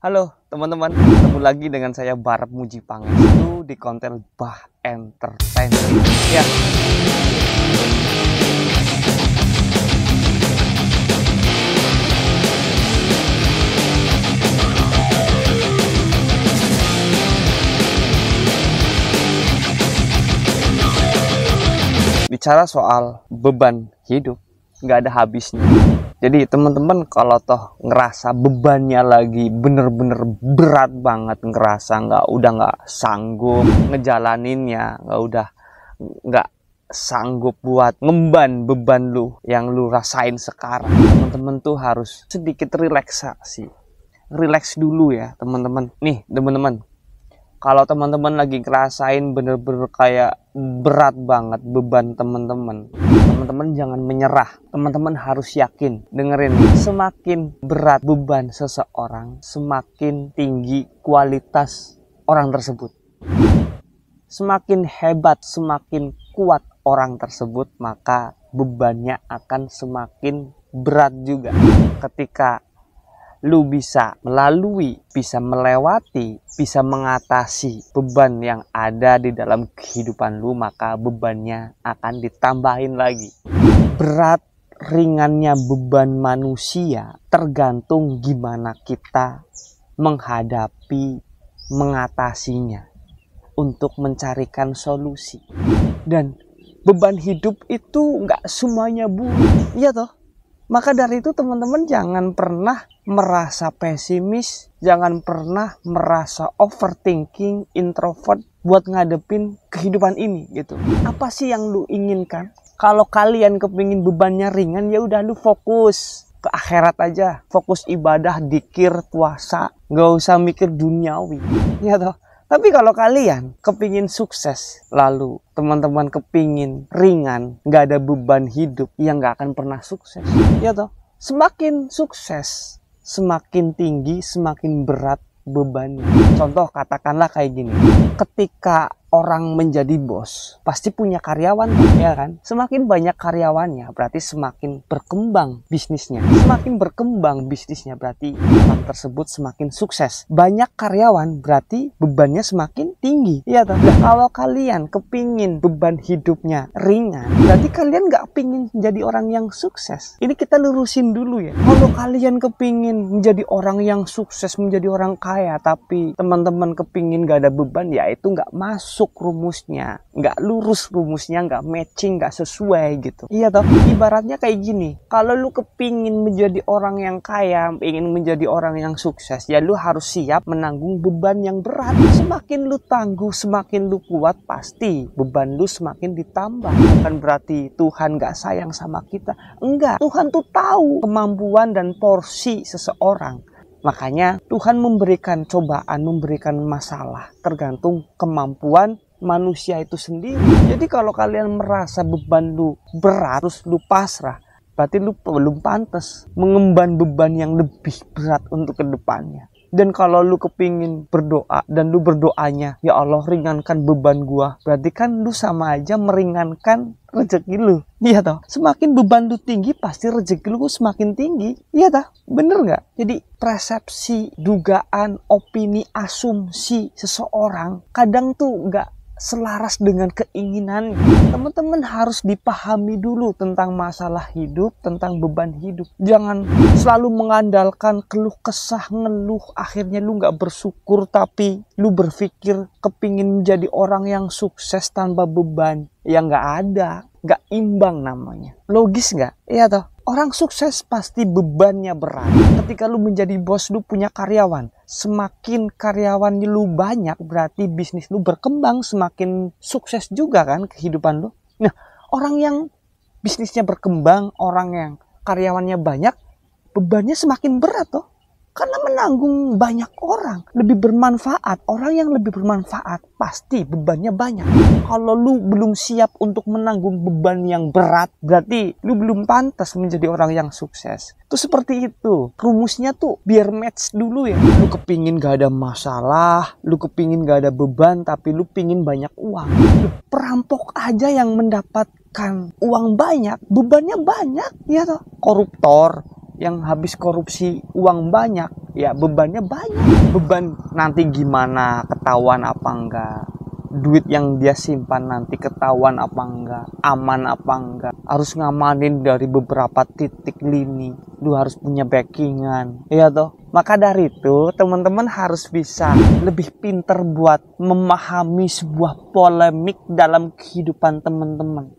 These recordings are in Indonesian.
Halo teman-teman, ketemu lagi dengan saya Barep Muji Pangestu di konten Bah Entertainment. Ya, bicara soal beban hidup nggak ada habisnya. Jadi teman-teman kalau toh ngerasa bebannya lagi bener-bener berat banget, ngerasa nggak sanggup ngejalaninnya, nggak sanggup buat ngemban beban lu yang lu rasain sekarang, teman-teman tuh harus sedikit relaksasi, relax dulu ya teman-teman. Nih teman-teman, kalau teman-teman lagi ngerasain bener-bener kayak berat banget beban teman-teman jangan menyerah. Teman-teman harus yakin, dengerin, semakin berat beban seseorang, semakin tinggi kualitas orang tersebut. Semakin hebat, semakin kuat orang tersebut, maka bebannya akan semakin berat juga. Ketika lu bisa melalui, bisa melewati, bisa mengatasi beban yang ada di dalam kehidupan lu, maka bebannya akan ditambahin lagi. Berat ringannya beban manusia tergantung gimana kita menghadapi, mengatasinya untuk mencarikan solusi. Dan beban hidup itu nggak semuanya buruk, iya toh? Maka dari itu teman-teman jangan pernah merasa pesimis, jangan pernah merasa overthinking, introvert buat ngadepin kehidupan ini gitu. Apa sih yang lu inginkan? Kalau kalian kepingin bebannya ringan, ya udah lu fokus ke akhirat aja, fokus ibadah, dzikir, puasa, nggak usah mikir duniawi, ya toh. Tapi kalau kalian kepingin sukses, lalu teman-teman kepingin ringan, nggak ada beban hidup, ya nggak akan pernah sukses, ya toh. Semakin sukses, semakin tinggi, semakin berat bebannya. Contoh katakanlah kayak gini, ketika orang menjadi bos, pasti punya karyawan, ya kan? Semakin banyak karyawannya, berarti semakin berkembang bisnisnya. Semakin berkembang bisnisnya, berarti orang tersebut semakin sukses. Banyak karyawan, berarti bebannya semakin tinggi. Iya toh? Nah, kalau kalian kepingin beban hidupnya ringan, berarti kalian nggak pingin menjadi orang yang sukses. Ini kita lurusin dulu ya. Kalau kalian kepingin menjadi orang yang sukses, menjadi orang kaya, tapi teman-teman kepingin nggak ada beban, ya itu nggak masuk rumusnya, nggak lurus rumusnya, nggak matching, nggak sesuai gitu. Iya toh, ibaratnya kayak gini, kalau lu kepingin menjadi orang yang kaya, ingin menjadi orang yang sukses, ya lu harus siap menanggung beban yang berat. Semakin lu tangguh, semakin lu kuat, pasti beban lu semakin ditambah. Bukan berarti Tuhan nggak sayang sama kita, enggak. Tuhan tuh tahu kemampuan dan porsi seseorang. Makanya Tuhan memberikan cobaan, memberikan masalah tergantung kemampuan manusia itu sendiri. Jadi kalau kalian merasa beban lu berat, terus lu pasrah, berarti lu belum pantas mengemban beban yang lebih berat untuk kedepannya. Dan kalau lu kepingin berdoa dan lu berdoanya, ya Allah ringankan beban gua, berarti kan lu sama aja meringankan rezeki lu. Iya toh? Semakin beban lu tinggi, pasti rezeki lu semakin tinggi. Iya toh? Bener nggak? Jadi persepsi, dugaan, opini, asumsi seseorang kadang tuh nggak selaras dengan keinginan. Teman-teman harus dipahami dulu tentang masalah hidup, tentang beban hidup. Jangan selalu mengandalkan keluh kesah, ngeluh, akhirnya lu nggak bersyukur, tapi lu berpikir kepingin menjadi orang yang sukses tanpa beban. Ya nggak ada, nggak imbang namanya. Logis nggak? Iya toh? Orang sukses pasti bebannya berat. Ketika lu menjadi bos, lu punya karyawan. Semakin karyawan lu banyak, berarti bisnis lu berkembang, semakin sukses juga kan kehidupan lu. Nah, orang yang bisnisnya berkembang, orang yang karyawannya banyak, bebannya semakin berat toh. Karena menanggung banyak orang, lebih bermanfaat. Orang yang lebih bermanfaat pasti bebannya banyak. Kalau lu belum siap untuk menanggung beban yang berat, berarti lu belum pantas menjadi orang yang sukses. Itu seperti itu. Rumusnya tuh biar match dulu ya. Lu kepingin gak ada masalah, lu kepingin gak ada beban, tapi lu pingin banyak uang. Perampok aja yang mendapatkan uang banyak, bebannya banyak, ya toh. Koruptor, yang habis korupsi uang banyak, ya bebannya banyak. Beban nanti gimana, ketahuan apa enggak, duit yang dia simpan nanti ketahuan apa enggak, aman apa enggak, harus ngamanin dari beberapa titik lini, lu harus punya backingan, ya toh. Maka dari itu teman-teman harus bisa lebih pinter buat memahami sebuah polemik dalam kehidupan teman-teman.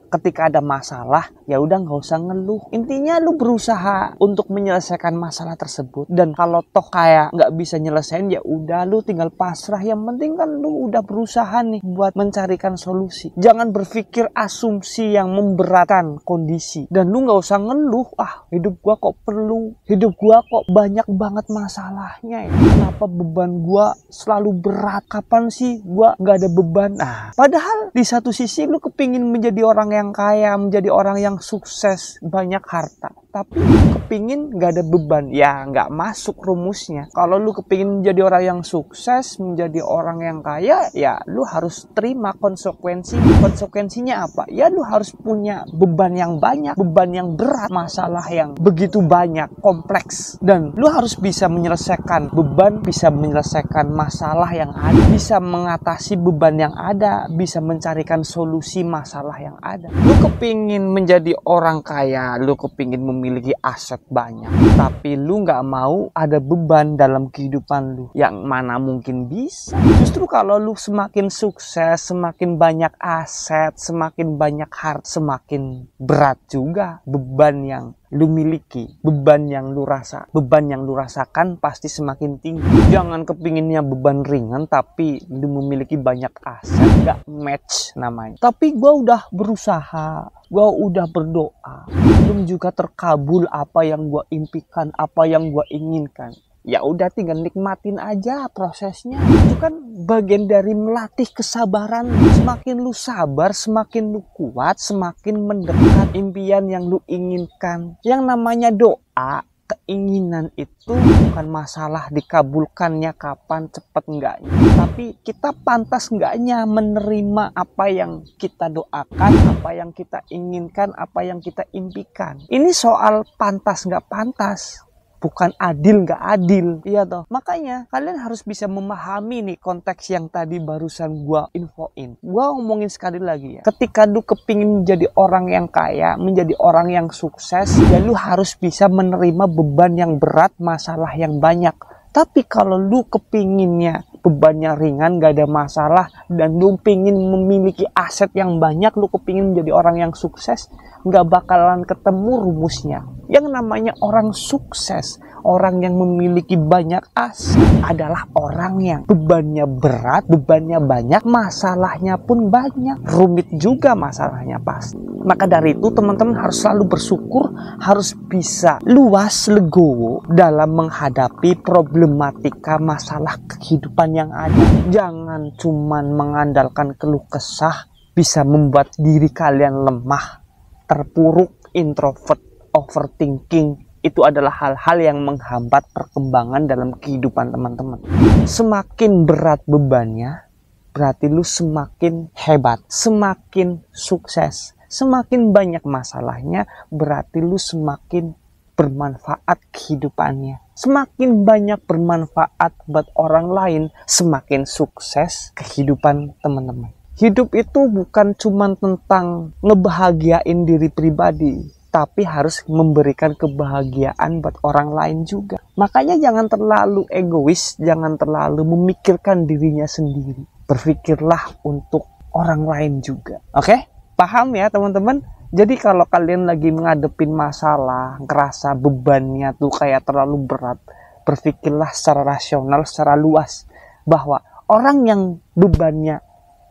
Ketika ada masalah, ya udah nggak usah ngeluh. Intinya lu berusaha untuk menyelesaikan masalah tersebut. Dan kalau toh kayak nggak bisa nyelesain, ya udah lu tinggal pasrah. Yang penting kan lu udah berusaha nih buat mencarikan solusi. Jangan berpikir asumsi yang memberatkan kondisi. Dan lu nggak usah ngeluh. Ah, hidup gua kok perlu, hidup gua kok banyak banget masalahnya ya. Kenapa beban gua selalu berat? Kapan sih gua nggak ada beban? Nah, padahal di satu sisi lu kepingin menjadi orang yang kaya, menjadi orang yang sukses, banyak harta, tapi kepingin gak ada beban, ya gak masuk rumusnya. Kalau lu kepingin menjadi orang yang sukses, menjadi orang yang kaya, ya lu harus terima konsekuensinya apa? Ya lu harus punya beban yang banyak, beban yang berat, masalah yang begitu banyak, kompleks, dan lu harus bisa menyelesaikan beban, bisa menyelesaikan masalah yang ada, bisa mengatasi beban yang ada, bisa mencarikan solusi masalah yang ada. Lu kepingin menjadi orang kaya, lu kepingin memiliki aset banyak, tapi lu gak mau ada beban dalam kehidupan lu, yang mana mungkin bisa. Justru kalau lu semakin sukses, semakin banyak aset, semakin banyak harta, semakin berat juga beban yang lu miliki, beban yang lu rasakan pasti semakin tinggi. Jangan kepinginnya beban ringan tapi lu memiliki banyak aset, gak match namanya. Tapi gua udah berusaha, gua udah berdoa, belum juga terkabul apa yang gua impikan, apa yang gua inginkan. Ya udah tinggal nikmatin aja prosesnya. Itu kan bagian dari melatih kesabaran. Semakin lu sabar, semakin lu kuat, semakin mendekat impian yang lu inginkan. Yang namanya doa, keinginan itu bukan masalah dikabulkannya kapan, cepet enggaknya. Tapi kita pantas enggaknya menerima apa yang kita doakan, apa yang kita inginkan, apa yang kita impikan. Ini soal pantas nggak pantas, bukan adil nggak adil, iya toh. Makanya kalian harus bisa memahami nih konteks yang tadi barusan gua infoin. Gua ngomongin sekali lagi ya, ketika lu kepingin menjadi orang yang kaya, menjadi orang yang sukses, ya lu harus bisa menerima beban yang berat, masalah yang banyak. Tapi kalau lu kepinginnya bebannya ringan, gak ada masalah, dan lu pingin memiliki aset yang banyak, lu kepingin menjadi orang yang sukses, gak bakalan ketemu rumusnya. Yang namanya orang sukses, orang yang memiliki banyak aset adalah orang yang bebannya berat, bebannya banyak, masalahnya pun banyak, rumit juga masalahnya pasti. Maka dari itu teman-teman harus selalu bersyukur, harus bisa luas legowo dalam menghadapi problematika masalah kehidupan yang ada. Jangan cuman mengandalkan keluh kesah bisa membuat diri kalian lemah, terpuruk, introvert, overthinking. Itu adalah hal-hal yang menghambat perkembangan dalam kehidupan teman-teman. Semakin berat bebannya, berarti lu semakin hebat, semakin sukses. Semakin banyak masalahnya, berarti lu semakin bermanfaat kehidupannya. Semakin banyak bermanfaat buat orang lain, semakin sukses kehidupan teman-teman. Hidup itu bukan cuma tentang ngebahagiain diri pribadi, tapi harus memberikan kebahagiaan buat orang lain juga. Makanya jangan terlalu egois, jangan terlalu memikirkan dirinya sendiri. Berpikirlah untuk orang lain juga. Oke? Paham ya teman-teman? Jadi kalau kalian lagi ngadepin masalah, ngerasa bebannya tuh kayak terlalu berat, berpikirlah secara rasional, secara luas, bahwa orang yang bebannya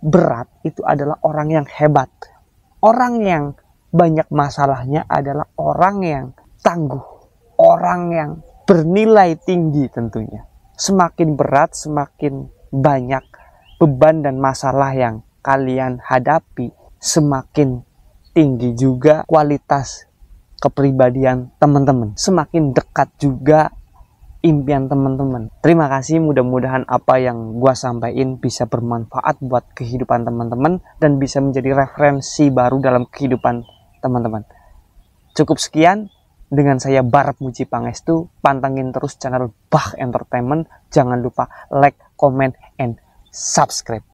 berat itu adalah orang yang hebat. Orang yang banyak masalahnya adalah orang yang tangguh, orang yang bernilai tinggi tentunya. Semakin berat, semakin banyak beban dan masalah yang kalian hadapi, semakin tinggi juga kualitas kepribadian teman-teman. Semakin dekat juga impian teman-teman. Terima kasih, mudah-mudahan apa yang gua sampaikan bisa bermanfaat buat kehidupan teman-teman dan bisa menjadi referensi baru dalam kehidupan teman-teman. Cukup sekian, dengan saya Barep Muji Pangestu. Pantengin terus channel Bah Entertainment. Jangan lupa like, comment, and subscribe.